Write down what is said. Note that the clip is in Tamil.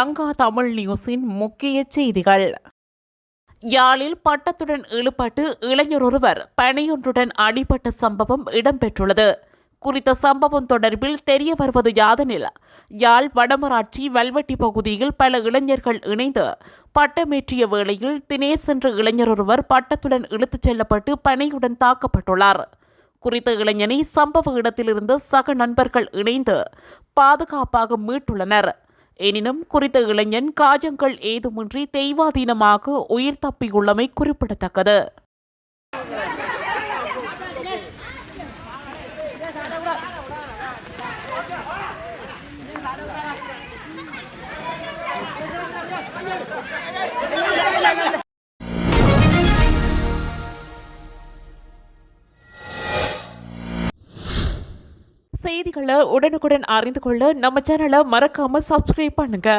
லங்கா தமிழ் நியூஸின் முக்கிய செய்திகள். யாழில் பட்டத்துடன் இழுபட்டு இளைஞர் ஒருவர் பனையொன்றுடன் அடிபட்ட சம்பவம் இடம்பெற்றுள்ளது. குறித்த சம்பவம் தொடர்பில் தெரிய வருவது யாதெனில், யாழ் வடமராட்சி வல்வெட்டி பகுதியில் பல இளைஞர்கள் இணைந்து பட்டமேற்றிய வேளையில் தினேஷ் என்ற இளைஞர் ஒருவர் பட்டத்துடன் இழுத்துச் செல்லப்பட்டு பனையுடன் தாக்கப்பட்டுள்ளார். குறித்த இளைஞனை சம்பவ இடத்திலிருந்து சக நண்பர்கள் இணைந்து பாதுகாப்பாக மீட்டுள்ளனர். எனினும் குறித்த இளைஞன் காயங்கள் ஏதுமின்றி தெய்வாதீனமாக உயிர் தப்பியுள்ளமை குறிப்பிடத்தக்கது. செய்திகளை உடனுக்குடன் அறிந்து கொள்ள நம்ம சேனலை மறக்காம சப்ஸ்கிரைப் பண்ணுங்க.